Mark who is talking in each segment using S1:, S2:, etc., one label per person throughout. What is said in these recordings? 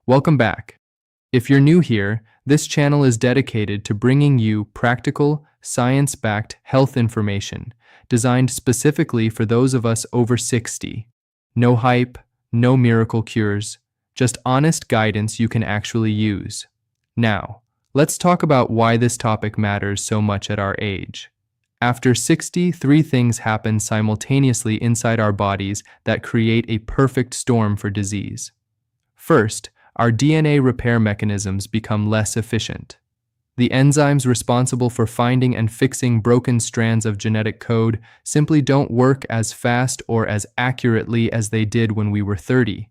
S1: Welcome back. If you're new here, this channel is dedicated to bringing you practical, science-backed health information designed specifically for those of us over 60. No hype, no miracle cures, just honest guidance you can actually use. Now, let's talk about why this topic matters so much at our age. After 60, three things happen simultaneously inside our bodies that create a perfect storm for disease. First, our DNA repair mechanisms become less efficient. The enzymes responsible for finding and fixing broken strands of genetic code simply don't work as fast or as accurately as they did when we were 30.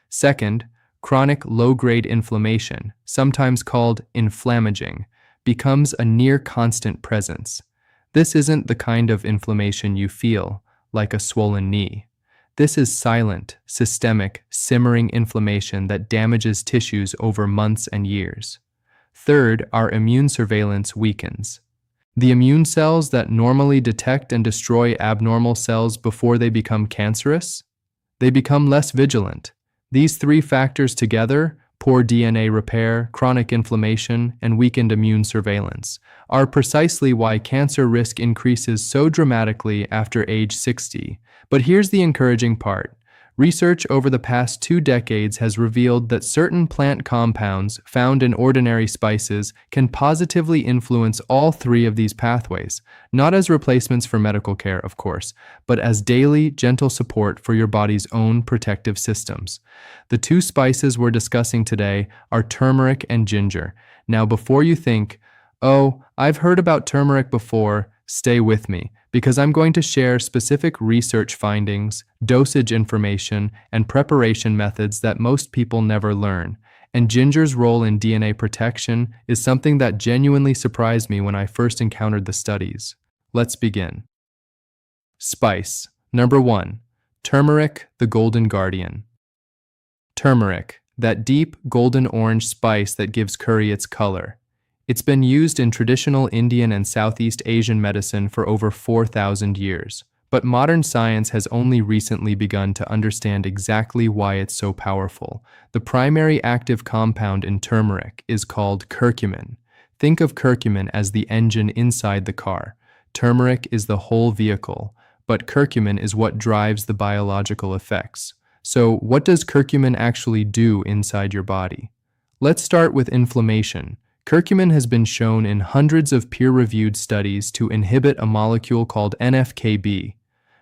S1: Second, chronic low-grade inflammation, sometimes called inflammaging, becomes a near-constant presence. This isn't the kind of inflammation you feel, like a swollen knee. This is silent, systemic, simmering inflammation that damages tissues over months and years. Third, our immune surveillance weakens. The immune cells that normally detect and destroy abnormal cells before they become cancerous, they become less vigilant. These three factors together, poor DNA repair, chronic inflammation, and weakened immune surveillance, are precisely why cancer risk increases so dramatically after age 60. But here's the encouraging part. Research over the past 2 decades has revealed that certain plant compounds found in ordinary spices can positively influence all three of these pathways, not as replacements for medical care, of course, but as daily, gentle support for your body's own protective systems. The 2 spices we're discussing today are turmeric and ginger. Now, before you think, "Oh, I've heard about turmeric before," stay with me, because I'm going to share specific research findings, dosage information, and preparation methods that most people never learn. And ginger's role in DNA protection is something that genuinely surprised me when I first encountered the studies. Let's begin. Spice. Number 1. Turmeric, the golden guardian. Turmeric, that deep golden orange spice that gives curry its color. It's been used in traditional Indian and Southeast Asian medicine for over 4,000 years, but modern science has only recently begun to understand exactly why it's so powerful. The primary active compound in turmeric is called curcumin. Think of curcumin as the engine inside the car. Turmeric is the whole vehicle, but curcumin is what drives the biological effects. So, what does curcumin actually do inside your body? Let's start with inflammation. Curcumin has been shown in hundreds of peer-reviewed studies to inhibit a molecule called NF-κB.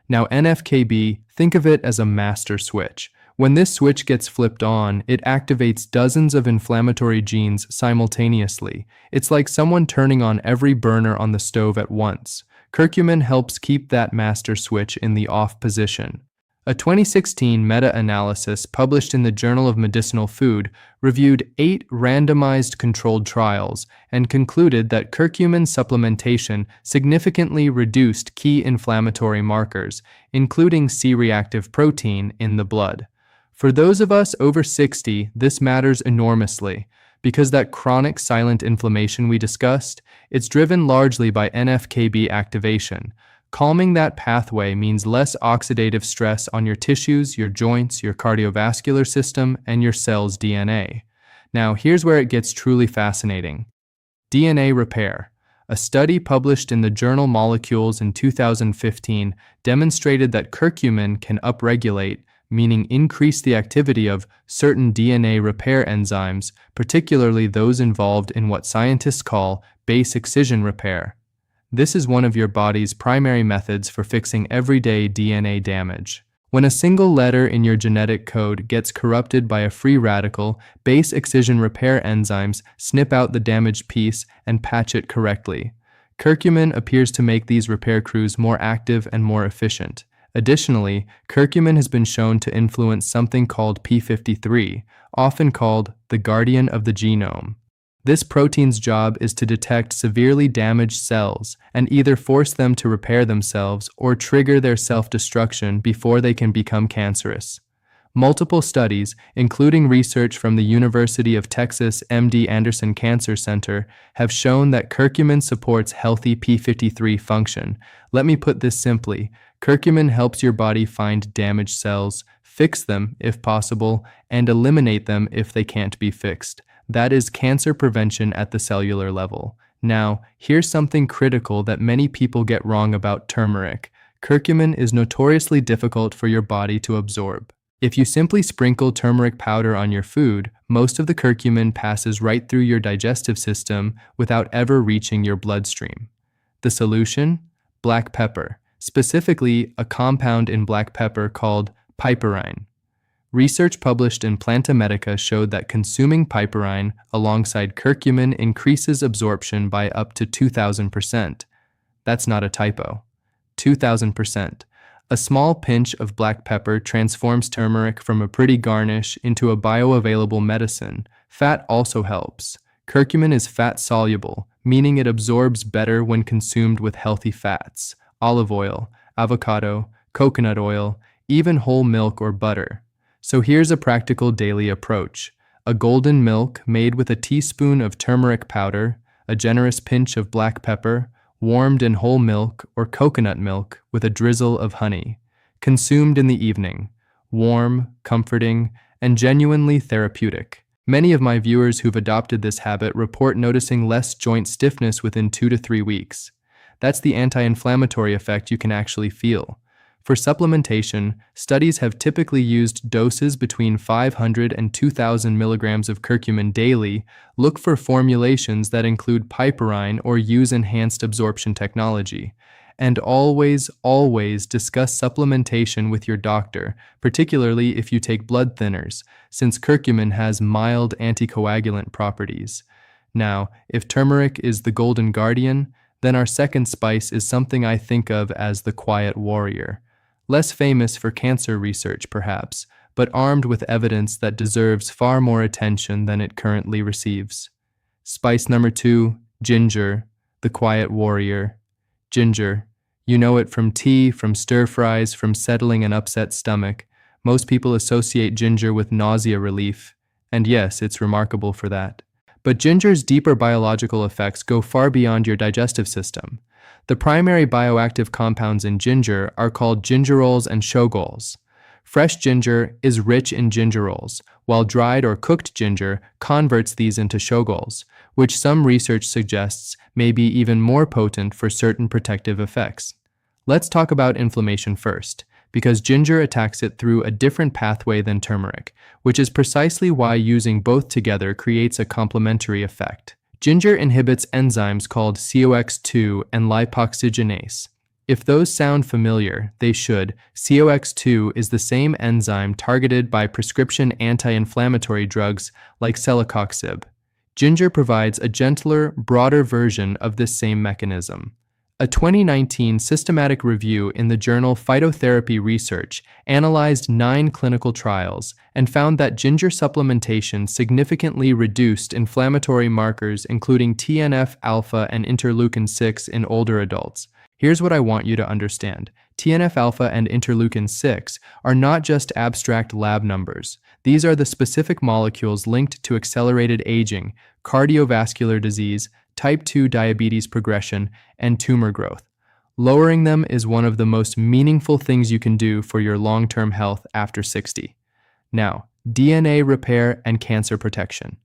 S1: Now, NF-κB, think of it as a master switch. When this switch gets flipped on, it activates dozens of inflammatory genes simultaneously. It's like someone turning on every burner on the stove at once. Curcumin helps keep that master switch in the off position. A 2016 meta-analysis published in the Journal of Medicinal Food reviewed 8 randomized controlled trials and concluded that curcumin supplementation significantly reduced key inflammatory markers, including C-reactive protein in the blood. For those of us over 60, this matters enormously, because that chronic silent inflammation we discussed, it's driven largely by NF-κB activation. Calming that pathway means less oxidative stress on your tissues, your joints, your cardiovascular system, and your cell's DNA. Now, here's where it gets truly fascinating. DNA repair. A study published in the journal Molecules in 2015 demonstrated that curcumin can upregulate, meaning increase the activity of certain DNA repair enzymes, particularly those involved in what scientists call base excision repair. This is one of your body's primary methods for fixing everyday DNA damage. When a single letter in your genetic code gets corrupted by a free radical, base excision repair enzymes snip out the damaged piece and patch it correctly. Curcumin appears to make these repair crews more active and more efficient. Additionally, curcumin has been shown to influence something called p53, often called the guardian of the genome. This protein's job is to detect severely damaged cells and either force them to repair themselves or trigger their self-destruction before they can become cancerous. Multiple studies, including research from the University of Texas MD Anderson Cancer Center, have shown that curcumin supports healthy p53 function. Let me put this simply. Curcumin helps your body find damaged cells, fix them if possible, and eliminate them if they can't be fixed. That is cancer prevention at the cellular level. Now, here's something critical that many people get wrong about turmeric. Curcumin is notoriously difficult for your body to absorb. If you simply sprinkle turmeric powder on your food, most of the curcumin passes right through your digestive system without ever reaching your bloodstream. The solution? Black pepper, specifically a compound in black pepper called piperine. Research published in Planta Medica showed that consuming piperine alongside curcumin increases absorption by up to 2,000%. That's not a typo. 2,000%. A small pinch of black pepper transforms turmeric from a pretty garnish into a bioavailable medicine. Fat also helps. Curcumin is fat-soluble, meaning it absorbs better when consumed with healthy fats, olive oil, avocado, coconut oil, even whole milk or butter. So here's a practical daily approach. A golden milk made with a teaspoon of turmeric powder, a generous pinch of black pepper, warmed in whole milk or coconut milk with a drizzle of honey. Consumed in the evening. Warm, comforting, and genuinely therapeutic. Many of my viewers who've adopted this habit report noticing less joint stiffness within 2 to 3 weeks. That's the anti-inflammatory effect you can actually feel. For supplementation, studies have typically used doses between 500 and 2,000 milligrams of curcumin daily. Look for formulations that include piperine or use enhanced absorption technology. And always discuss supplementation with your doctor, particularly if you take blood thinners, since curcumin has mild anticoagulant properties. Now, if turmeric is the golden guardian, then our second spice is something I think of as the quiet warrior. Less famous for cancer research, perhaps, but armed with evidence that deserves far more attention than it currently receives. Spice number 2, ginger, the quiet warrior. Ginger. You know it from tea, from stir-fries, from settling an upset stomach. Most people associate ginger with nausea relief, and yes, it's remarkable for that. But ginger's deeper biological effects go far beyond your digestive system. The primary bioactive compounds in ginger are called gingerols and shogols. Fresh ginger is rich in gingerols, while dried or cooked ginger converts these into shogols, which some research suggests may be even more potent for certain protective effects. Let's talk about inflammation first, because ginger attacks it through a different pathway than turmeric, which is precisely why using both together creates a complementary effect. Ginger inhibits enzymes called COX2 and lipoxygenase. If those sound familiar, they should. COX2 is the same enzyme targeted by prescription anti-inflammatory drugs like celecoxib. Ginger provides a gentler, broader version of this same mechanism. A 2019 systematic review in the journal Phytotherapy Research analyzed 9 clinical trials and found that ginger supplementation significantly reduced inflammatory markers including TNF-alpha and interleukin-6 in older adults. Here's what I want you to understand. TNF-alpha and interleukin-6 are not just abstract lab numbers. These are the specific molecules linked to accelerated aging, cardiovascular disease, type 2 diabetes progression, and tumor growth. Lowering them is one of the most meaningful things you can do for your long-term health after 60. Now, DNA repair and cancer protection.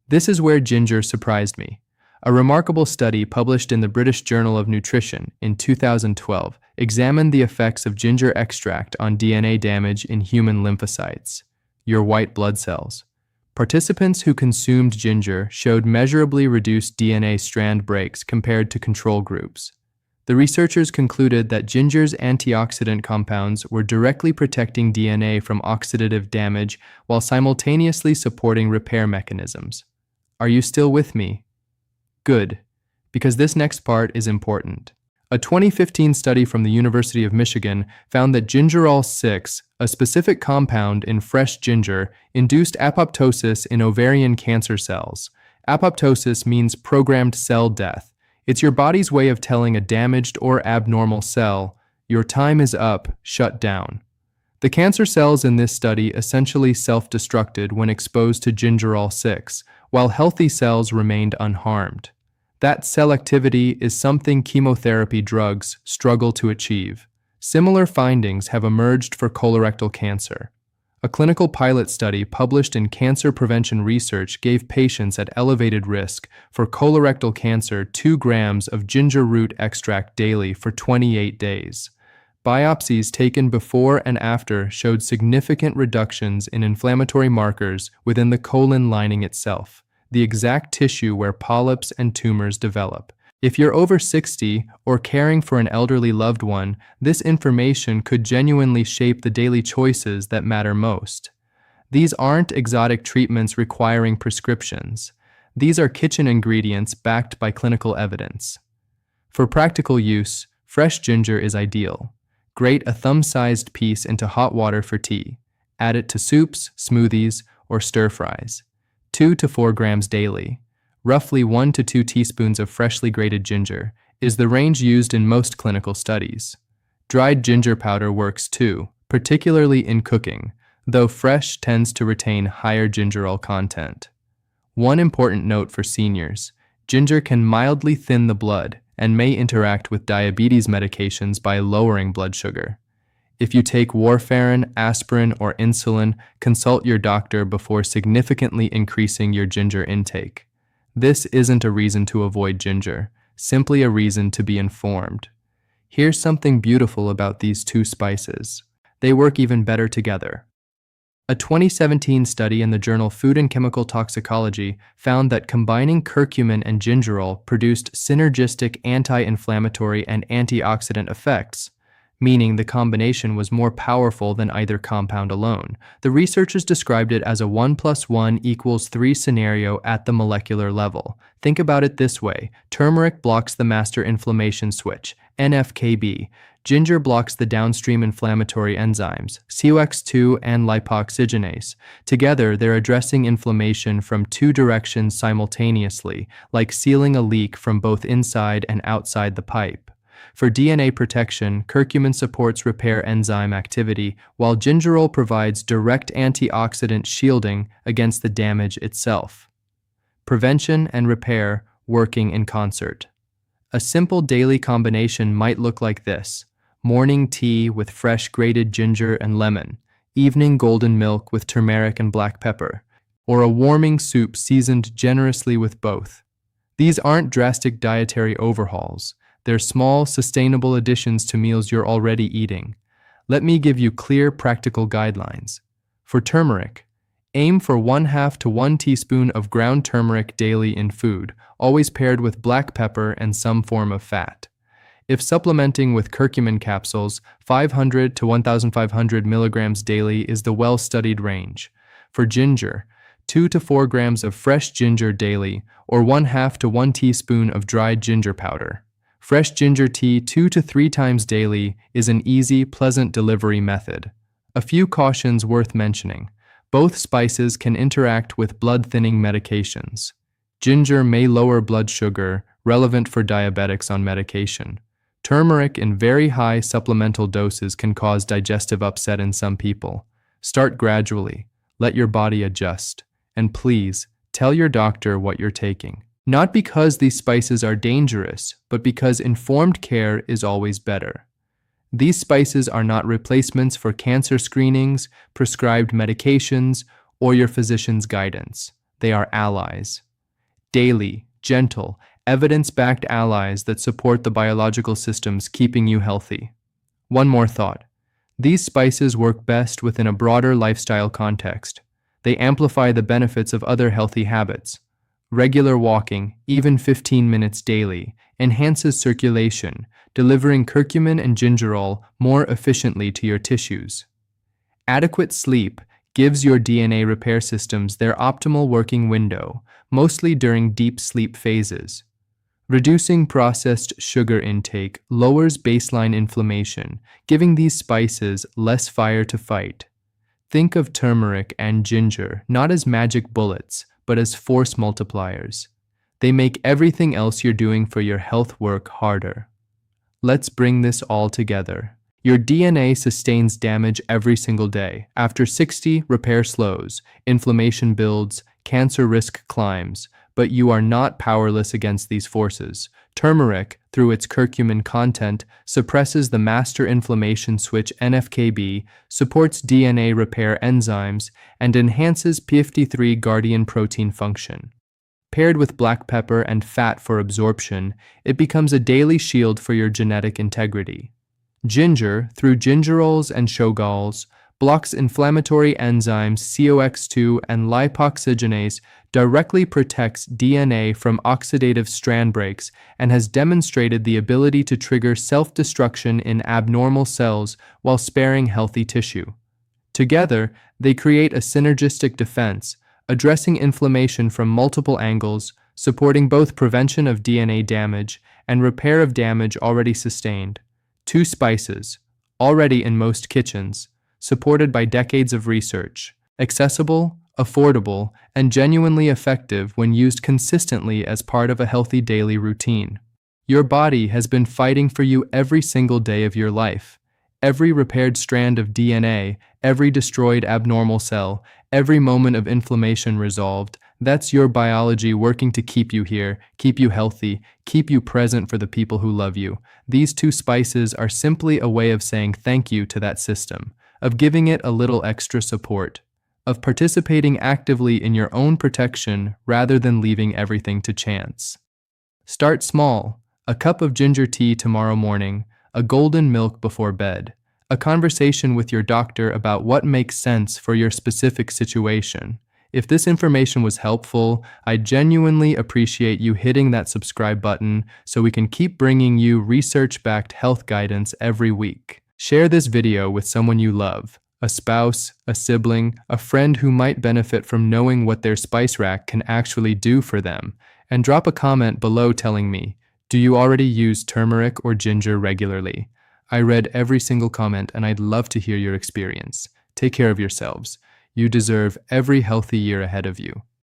S1: This is where ginger surprised me. A remarkable study published in the British Journal of Nutrition in 2012 examined the effects of ginger extract on DNA damage in human lymphocytes, your white blood cells. Participants who consumed ginger showed measurably reduced DNA strand breaks compared to control groups. The researchers concluded that ginger's antioxidant compounds were directly protecting DNA from oxidative damage while simultaneously supporting repair mechanisms. Are you still with me? Good, because this next part is important. A 2015 study from the University of Michigan found that gingerol 6, a specific compound in fresh ginger, induced apoptosis in ovarian cancer cells. Apoptosis means programmed cell death. It's your body's way of telling a damaged or abnormal cell, your time is up, shut down. The cancer cells in this study essentially self-destructed when exposed to gingerol 6, while healthy cells remained unharmed. That selectivity is something chemotherapy drugs struggle to achieve. Similar findings have emerged for colorectal cancer. A clinical pilot study published in Cancer Prevention Research gave patients at elevated risk for colorectal cancer 2 grams of ginger root extract daily for 28 days. Biopsies taken before and after showed significant reductions in inflammatory markers within the colon lining itself, the exact tissue where polyps and tumors develop. If you're over 60 or caring for an elderly loved one, this information could genuinely shape the daily choices that matter most. These aren't exotic treatments requiring prescriptions. These are kitchen ingredients backed by clinical evidence. For practical use, fresh ginger is ideal. Grate a thumb-sized piece into hot water for tea. Add it to soups, smoothies, or stir-fries. 2 to 4 grams daily. Roughly 1 to 2 teaspoons of freshly grated ginger is the range used in most clinical studies. Dried ginger powder works too, particularly in cooking, though fresh tends to retain higher gingerol content. One important note for seniors: ginger can mildly thin the blood and may interact with diabetes medications by lowering blood sugar. If you take warfarin, aspirin, or insulin, consult your doctor before significantly increasing your ginger intake. This isn't a reason to avoid ginger, simply a reason to be informed. Here's something beautiful about these two spices. They work even better together. A 2017 study in the journal Food and Chemical Toxicology found that combining curcumin and gingerol produced synergistic anti-inflammatory and antioxidant effects, meaning the combination was more powerful than either compound alone. The researchers described it as a 1 + 1 = 3 scenario at the molecular level. Think about it this way: turmeric blocks the master inflammation switch, NF-κB. Ginger blocks the downstream inflammatory enzymes, COX2 and lipoxygenase. Together, they're addressing inflammation from 2 directions simultaneously, like sealing a leak from both inside and outside the pipe. For DNA protection, curcumin supports repair enzyme activity, while gingerol provides direct antioxidant shielding against the damage itself. Prevention and repair working in concert. A simple daily combination might look like this: morning tea with fresh grated ginger and lemon, evening golden milk with turmeric and black pepper, or a warming soup seasoned generously with both. These aren't drastic dietary overhauls. They're small, sustainable additions to meals you're already eating. Let me give you clear, practical guidelines. For turmeric, aim for 1/2 to 1 teaspoon of ground turmeric daily in food, always paired with black pepper and some form of fat. If supplementing with curcumin capsules, 500 to 1,500 milligrams daily is the well-studied range. For ginger, 2 to 4 grams of fresh ginger daily, or 1/2 to 1 teaspoon of dried ginger powder. Fresh ginger tea 2 to 3 times daily is an easy, pleasant delivery method. A few cautions worth mentioning. Both spices can interact with blood-thinning medications. Ginger may lower blood sugar, relevant for diabetics on medication. Turmeric in very high supplemental doses can cause digestive upset in some people. Start gradually. Let your body adjust. And please, tell your doctor what you're taking. Not because these spices are dangerous, but because informed care is always better. These spices are not replacements for cancer screenings, prescribed medications, or your physician's guidance. They are allies. Daily, gentle, evidence-backed allies that support the biological systems keeping you healthy. One more thought. These spices work best within a broader lifestyle context. They amplify the benefits of other healthy habits. Regular walking, even 15 minutes daily, enhances circulation, delivering curcumin and gingerol more efficiently to your tissues. Adequate sleep gives your DNA repair systems their optimal working window, mostly during deep sleep phases. Reducing processed sugar intake lowers baseline inflammation, giving these spices less fire to fight. Think of turmeric and ginger not as magic bullets, but as force multipliers. They make everything else you're doing for your health work harder. Let's bring this all together. Your DNA sustains damage every single day. After 60, repair slows, inflammation builds, cancer risk climbs, but you are not powerless against these forces. Turmeric, through its curcumin content, suppresses the master inflammation switch NFKB, supports DNA repair enzymes, and enhances p53 guardian protein function. Paired with black pepper and fat for absorption, it becomes a daily shield for your genetic integrity. Ginger, through gingerols and shogaols, blocks inflammatory enzymes COX2 and lipoxygenase, directly protects DNA from oxidative strand breaks, and has demonstrated the ability to trigger self-destruction in abnormal cells while sparing healthy tissue. Together, they create a synergistic defense, addressing inflammation from multiple angles, supporting both prevention of DNA damage and repair of damage already sustained. 2 spices, already in most kitchens, supported by decades of research, accessible, affordable, and genuinely effective when used consistently as part of a healthy daily routine. Your body has been fighting for you every single day of your life. Every repaired strand of DNA, every destroyed abnormal cell, every moment of inflammation resolved, that's your biology working to keep you here, keep you healthy, keep you present for the people who love you. These 2 spices are simply a way of saying thank you to that system, of giving it a little extra support, of participating actively in your own protection rather than leaving everything to chance. Start small. A cup of ginger tea tomorrow morning, a golden milk before bed, a conversation with your doctor about what makes sense for your specific situation. If this information was helpful, I genuinely appreciate you hitting that subscribe button so we can keep bringing you research-backed health guidance every week. Share this video with someone you love, a spouse, a sibling, a friend who might benefit from knowing what their spice rack can actually do for them, and drop a comment below telling me, do you already use turmeric or ginger regularly? I read every single comment and I'd love to hear your experience. Take care of yourselves. You deserve every healthy year ahead of you.